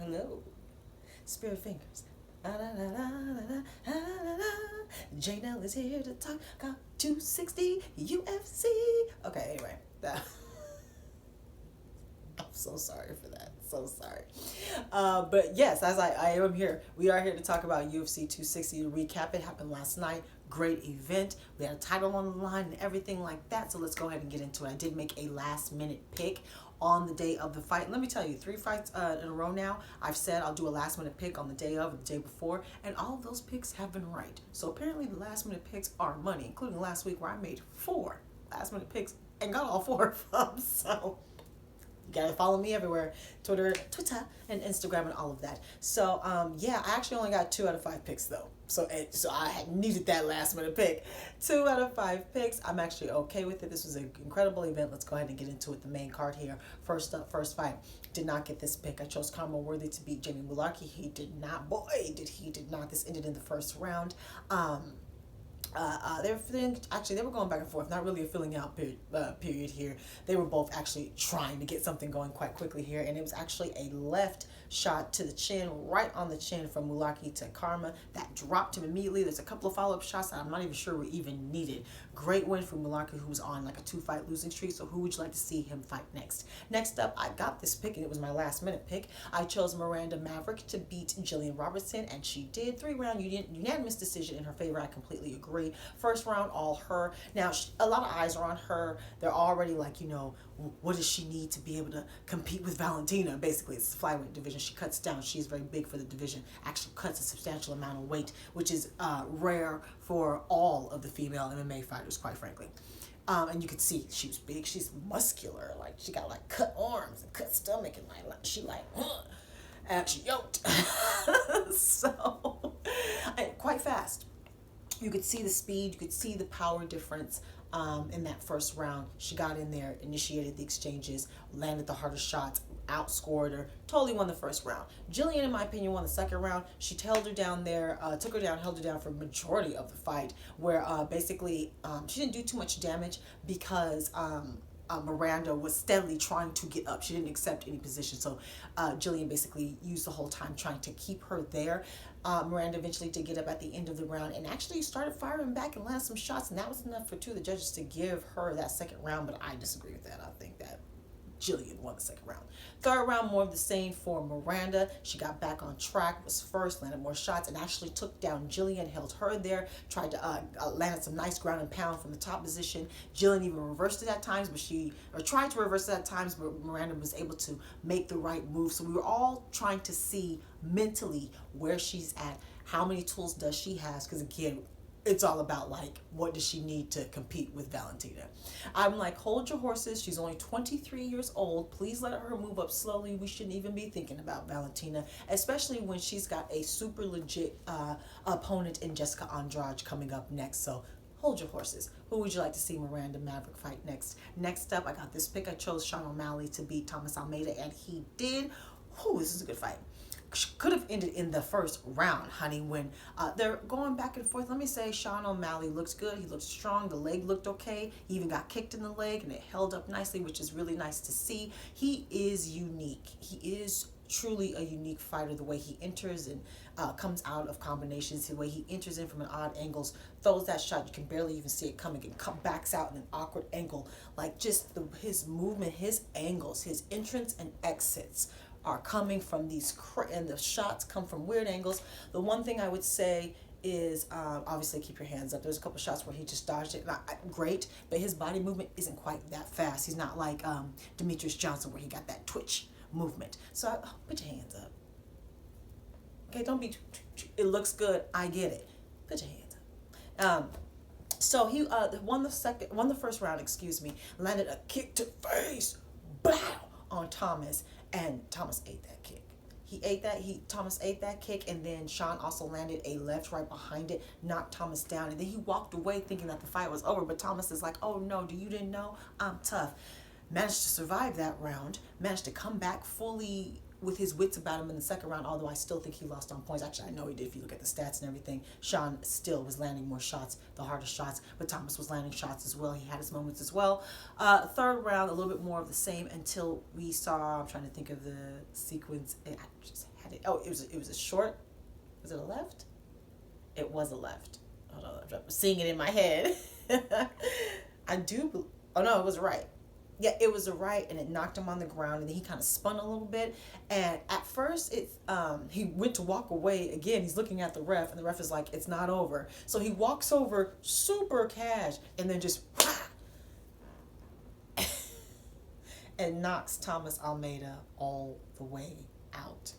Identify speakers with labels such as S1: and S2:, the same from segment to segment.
S1: Hello. Spirit fingers. La, la, la, la, la, la, la, la. Janelle is here to talk about 260 UFC. Okay, anyway. I'm so sorry for that. So sorry. But yes, as I am here, we are here to talk about UFC 260. To recap, it happened last night. Great event. We had a title on the line and everything like that. So let's go ahead and get into it. I did make a last minute pick on the day of the fight. Let me tell you, 3 fights in a row now. I've said I'll do a last minute pick on the day of, or the day before, and all of those picks have been right. So apparently the last minute picks are money, including last week where I made 4 last minute picks and got all 4 of them. So you gotta follow me everywhere, Twitter, and Instagram, and all of that. So yeah, I actually only got 2 out of 5 picks though. So I had needed that last minute pick. 2 out of 5 picks. I'm actually okay with it. This was an incredible event. Let's go ahead and get into it. The main card here. First up, first fight. Did not get this pick. I chose Kama Worthy to beat Jamie Mullarkey. He did not. Boy, did not. This ended in the first round. They were going back and forth, not really a filling out period here. They were both actually trying to get something going quite quickly here, and it was actually a left shot to the chin, right on the chin from Mullarkey to Karma. That dropped him immediately. There's a couple of follow-up shots that I'm not even sure were even needed. Great win for Mullarkey, who was on like a 2-fight losing streak, so who would you like to see him fight next? Next up, I got this pick, and it was my last-minute pick. I chose Miranda Maverick to beat Jillian Robertson, and she did. 3-round unanimous decision in her favor. I completely agree. First round, all her. Now, a lot of eyes are on her. They're already like, what does she need to be able to compete with Valentina? Basically, it's the flyweight division. She cuts down. She's very big for the division. Actually cuts a substantial amount of weight, which is rare for all of the female MMA fighters, quite frankly. And you could see she was big. She's muscular. Like, she got like cut arms and cut stomach, and and she yoked. So, quite fast. You could see the speed, you could see the power difference in that first round. She got in there, initiated the exchanges, landed the harder shots, outscored her, totally won the first round. Jillian, in my opinion, won the second round. She held her down there, held her down for the majority of the fight, where basically she didn't do too much damage because Miranda was steadily trying to get up. She didn't accept any position. So Jillian basically used the whole time trying to keep her there. Miranda eventually did get up at the end of the round and actually started firing back and landed some shots. And that was enough for 2 of the judges to give her that second round. But I disagree with that. I think that Jillian won the second round. Third round, more of the same for Miranda. She got back on track, was first, landed more shots, and actually took down Jillian, held her there, tried to landed some nice ground and pound from the top position. Jillian even reversed it at times, tried to reverse it at times, but Miranda was able to make the right move. So we were all trying to see mentally where she's at, how many tools does she have, because again, it's all about like, what does she need to compete with Valentina? I'm like, hold your horses. She's only 23 years old. Please let her move up slowly. We shouldn't even be thinking about Valentina, especially when she's got a super legit opponent in Jessica Andrade coming up next. So hold your horses. Who would you like to see Miranda Maverick fight next? Next up, I got this pick. I chose Sean O'Malley to beat Thomas Almeida, and he did. This is a good fight. Could have ended in the first round, honey, when they're going back and forth. Let me say, Sean O'Malley looks good. He looked strong. The leg looked okay. He even got kicked in the leg, and it held up nicely, which is really nice to see. He is unique. He is truly a unique fighter. The way he enters and comes out of combinations, the way he enters in from an odd angles, throws that shot, you can barely even see it coming, and backs out in an awkward angle. Like, just his movement, his angles, his entrance and exits are coming from and the shots come from weird angles. The one thing I would say is obviously keep your hands up. There's a couple shots where he just dodged it. Great, but his body movement isn't quite that fast. He's not like Demetrius Johnson, where he got that twitch movement. So put your hands up. Okay, don't be. It looks good. I get it. Put your hands up. So he won the first round. Landed a kick to face, bow, on Thomas. And Thomas ate that kick. Thomas ate that kick, and then Sean also landed a left right behind it, knocked Thomas down, and then he walked away thinking that the fight was over. But Thomas is like, "Oh no, you didn't know? I'm tough." Managed to survive that round. Managed to come back fully with his wits about him in the second round, although I still think he lost on points. Actually, I know he did if you look at the stats and everything. Sean still was landing more shots, the hardest shots, but Thomas was landing shots as well. He had his moments as well. Third round, a little bit more of the same until we saw, I'm trying to think of the sequence. I just had it. Oh, it was a short. Was it a left? It was a left. Hold on, I'm seeing it in my head. Oh no, it was a right. Yeah, it was a right, and it knocked him on the ground, and then he kind of spun a little bit. And at first, he went to walk away again. He's looking at the ref, and the ref is like, "It's not over." So he walks over, super cash, and then just and knocks Thomas Almeida all the way out.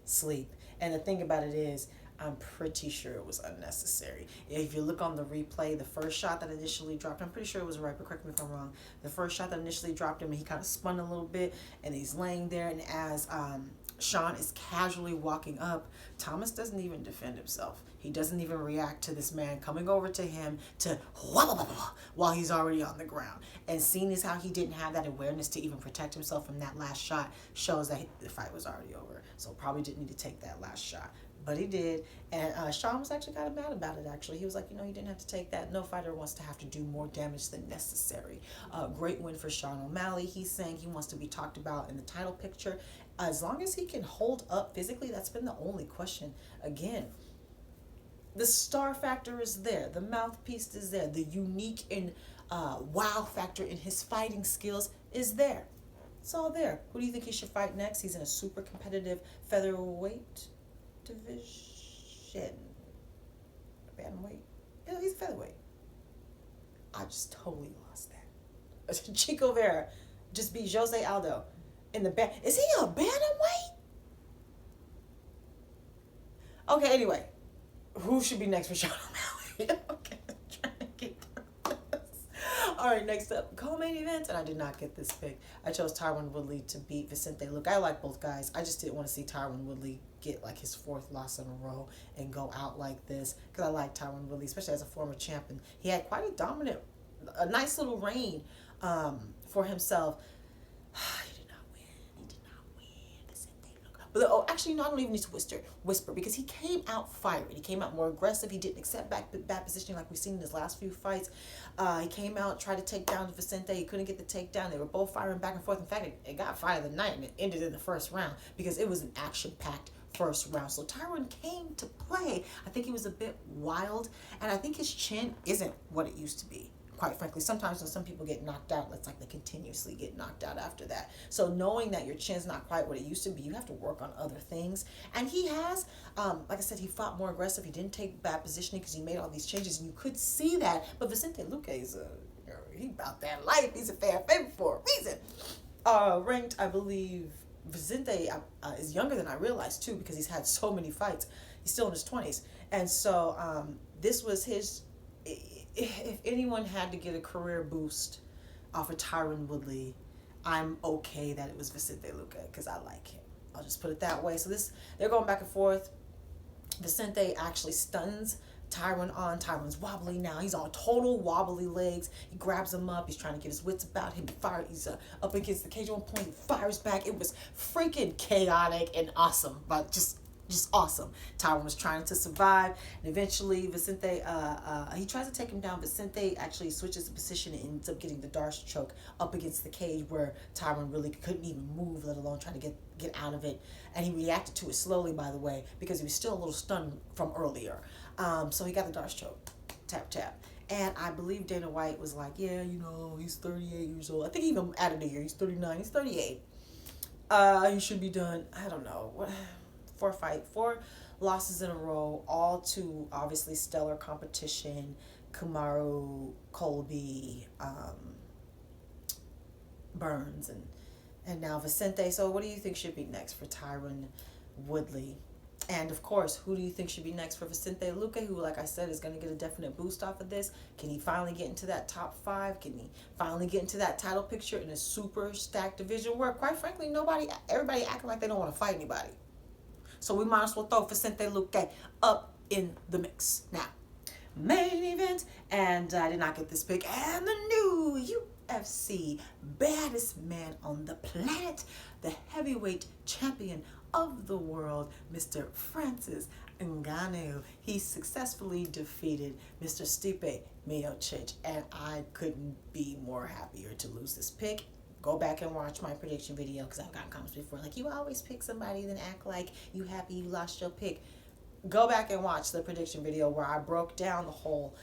S1: Sleep. And the thing about it is, I'm pretty sure it was unnecessary. If you look on the replay, the first shot that initially dropped, I'm pretty sure it was right, but correct me if I'm wrong. The first shot that initially dropped him, he kind of spun a little bit, and he's laying there, and as Sean is casually walking up, Thomas doesn't even defend himself. He doesn't even react to this man coming over to him to while he's already on the ground. And seeing as how he didn't have that awareness to even protect himself from that last shot shows that the fight was already over. So probably didn't need to take that last shot. But he did, and Sean was actually kind of mad about it, actually. He was like, you didn't have to take that. No fighter wants to have to do more damage than necessary. Great win for Sean O'Malley. He's saying he wants to be talked about in the title picture. As long as he can hold up physically, that's been the only question. Again, the star factor is there. The mouthpiece is there. The unique and wow factor in his fighting skills is there. It's all there. Who do you think he should fight next? He's in a super competitive featherweight division. Bantamweight. Yeah, he's featherweight. I just totally lost that. Chico Vera just beat Jose Aldo in the Is he a bantamweight? Okay, anyway. Who should be next for Sean O'Malley? Okay, I'm trying to get through this. All right, next up, co-main event, and I did not get this pick. I chose Tyron Woodley to beat Vicente Luque. I like both guys. I just didn't want to see Tyron Woodley get like his fourth loss in a row and go out like this, because I like Tyron Woodley, especially as a former champion. He had quite a nice little reign for himself. He did not win. Vicente Luque. But actually, I don't even need to whisper because he came out fiery. He came out more aggressive. He didn't accept bad positioning like we've seen in his last few fights. He came out, tried to take down Vicente. He couldn't get the takedown. They were both firing back and forth. In fact, it got fight of the night, and it ended in the first round because it was an action-packed first round. So Tyron came to play. I think he was a bit wild, and I think his chin isn't what it used to be. Quite frankly, sometimes when some people get knocked out, it's like they continuously get knocked out after that. So knowing that your chin's not quite what it used to be, you have to work on other things. And he has, like I said, he fought more aggressive. He didn't take bad positioning because he made all these changes, and you could see that. But Vicente Luque is he about that life. He's a fan favorite for a reason. Ranked, I believe, Vicente is younger than I realized too, because he's had so many fights. He's still in his 20s, and so this was his. If anyone had to get a career boost off of Tyron Woodley, I'm okay that it was Vicente Luque because I like him. I'll just put it that way. So they're going back and forth. Vicente actually stuns Tyron on. Tyron's wobbly now. He's on total wobbly legs. He grabs him up. He's trying to get his wits about him. He's up against the cage at one point. He fires back. It was freaking chaotic and awesome, but just awesome. Tyron was trying to survive, and eventually Vicente, he tries to take him down. Vicente actually switches the position and ends up getting the Darce choke up against the cage where Tyron really couldn't even move, let alone try to get out of it. And he reacted to it slowly, by the way, because he was still a little stunned from earlier. So he got the Darce choke. Tap, tap. And I believe Dana White was like, yeah, he's 38 years old. I think he even added a year. He's 39. He's 38. He should be done. I don't know. What? 4 losses in a row, all to obviously stellar competition. Kamaru, Colby, Burns, and now Vicente. So what do you think should be next for Tyron Woodley? And of course, who do you think should be next for Vicente Luque, who, like I said, is going to get a definite boost off of this? Can he finally get into that top 5? Can he finally get into that title picture in a super stacked division where, quite frankly, everybody acting like they don't want to fight anybody? So we might as well throw Vicente Luque up in the mix. Now, main event, and I did not get this pick, and the new UFC, baddest man on the planet, the heavyweight champion of the world, Mr. Francis Ngannou. He successfully defeated Mr. Stipe Miocic, and I couldn't be more happier to lose this pick. Go back and watch my prediction video, because I've gotten comments before like, you always pick somebody then act like you happy you lost your pick. Go back and watch the prediction video where I broke down the whole,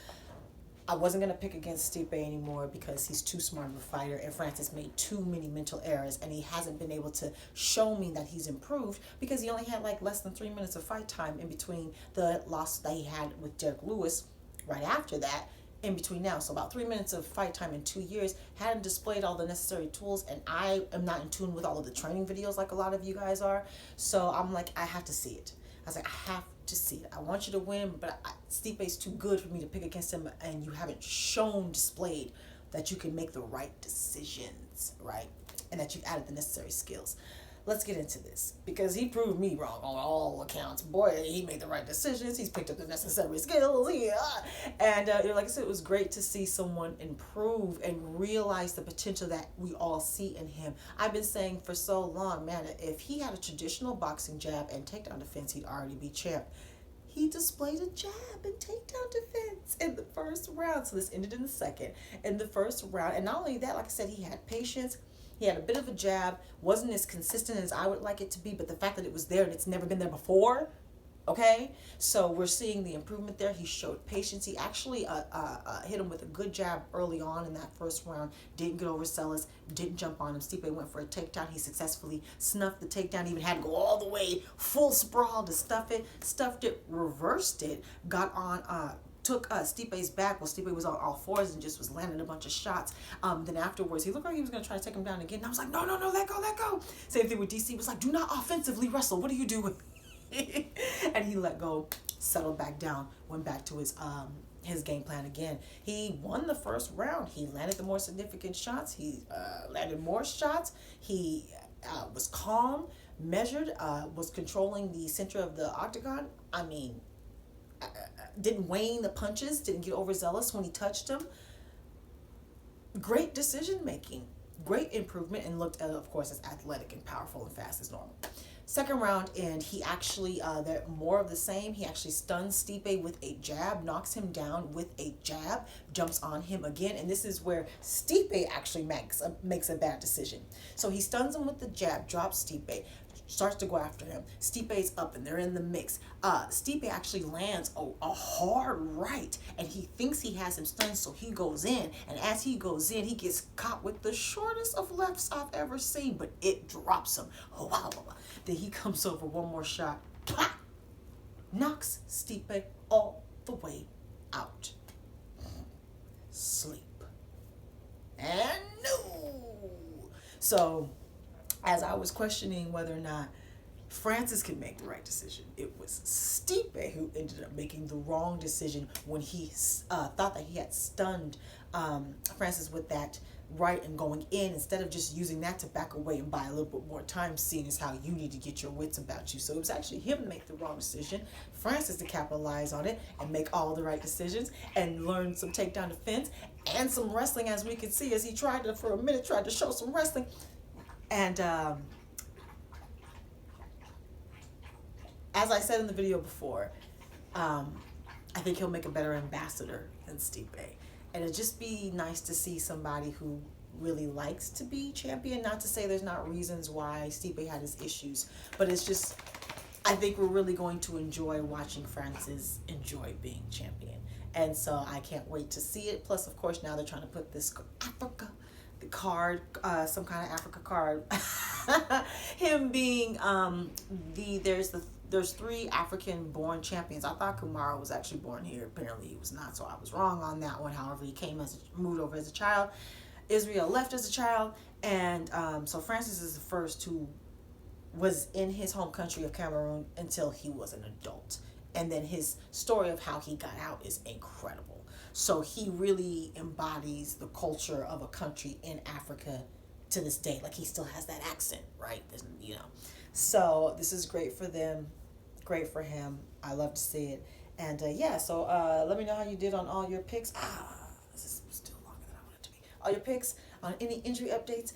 S1: I wasn't going to pick against Stipe anymore because he's too smart of a fighter, and Francis made too many mental errors, and he hasn't been able to show me that he's improved because he only had like less than 3 minutes of fight time in between the loss that he had with Derek Lewis right after that, in between now. So about 3 minutes of fight time in 2 years. Hadn't displayed all the necessary tools, and I am not in tune with all of the training videos like a lot of you guys are. So I'm like, I have to see it. I was like, I have to see it. I want you to win, but Stipe's too good for me to pick against him, and you haven't displayed that you can make the right decisions, right? And that you've added the necessary skills. Let's get into this, because he proved me wrong on all accounts. Boy, he made the right decisions. He's picked up the necessary skills. Yeah. And like I said, it was great to see someone improve and realize the potential that we all see in him. I've been saying for so long, man, if he had a traditional boxing jab and takedown defense, he'd already be champ. He displayed a jab and takedown defense in the first round. So this ended in the second. In the first round, and not only that, like I said, he had patience. He had a bit of a jab, wasn't as consistent as I would like it to be, but the fact that it was there and it's never been there before, okay? So we're seeing the improvement there. He showed patience. He actually hit him with a good jab early on in that first round, didn't get overzealous, didn't jump on him. Stipe went for a takedown. He successfully snuffed the takedown, even had to go all the way, full sprawl to stuffed it, reversed it, got on, took Stipe's back while Stipe was on all fours and just was landing a bunch of shots. Then afterwards, he looked like he was going to try to take him down again. And I was like, no, let go. Same thing with DC. Was like, do not offensively wrestle. What are you doing? And he let go, settled back down, went back to his game plan again. He won the first round. He landed the more significant shots. He landed more shots. He was calm, measured, was controlling the center of the octagon. I mean, didn't wane the punches, didn't get overzealous when he touched him. Great decision making, great improvement, and looked, of course, as athletic and powerful and fast as normal. Second round, and he actually, more of the same. He actually stuns Stipe with a jab, knocks him down with a jab, jumps on him again, and this is where Stipe actually makes a bad decision. So he stuns him with the jab, drops Stipe, starts to go after him. Stipe's up and they're in the mix. Stipe actually lands a hard right, and he thinks he has him stunned, so he goes in. And as he goes in, he gets caught with the shortest of lefts I've ever seen, but it drops him. Then he comes over, one more shot, knocks Stipe all the way out. Sleep. And no. So, as I was questioning whether or not Francis could make the right decision, it was Stipe who ended up making the wrong decision when he thought that he had stunned Francis with that right and going in, instead of just using that to back away and buy a little bit more time, seeing as how you need to get your wits about you. So it was actually him to make the wrong decision, Francis to capitalize on it and make all the right decisions and learn some takedown defense and some wrestling, as we could see as he tried to show some wrestling. And as I said in the video before, I think he'll make a better ambassador than Stipe. And it'd just be nice to see somebody who really likes to be champion. Not to say there's not reasons why Stipe had his issues, but it's just, I think we're really going to enjoy watching Francis enjoy being champion. And so I can't wait to see it. Plus, of course, now they're trying to put this Africa card, some kind of Africa card. Him being there's 3 African-born champions. I thought Kumara was actually born here. Apparently he was not, so I was wrong on that one. However, he moved over as a child. Israel left as a child, and so Francis is the first who was in his home country of Cameroon until he was an adult. And then his story of how he got out is incredible. So he really embodies the culture of a country in Africa to this day. Like, he still has that accent, right? So this is great for them, great for him. I love to see it. And let me know how you did on all your picks. This is still longer than I want it to be. All your picks. on any injury updates,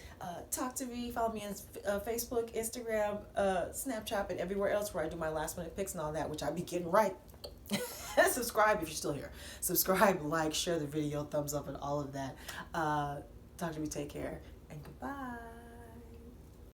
S1: talk to me. Follow me on Facebook, Instagram, Snapchat, and everywhere else where I do my last minute picks and all that, which I be getting right. Subscribe if you're still here. Subscribe, like, share the video, thumbs up, and all of that. Talk to me, take care, and goodbye.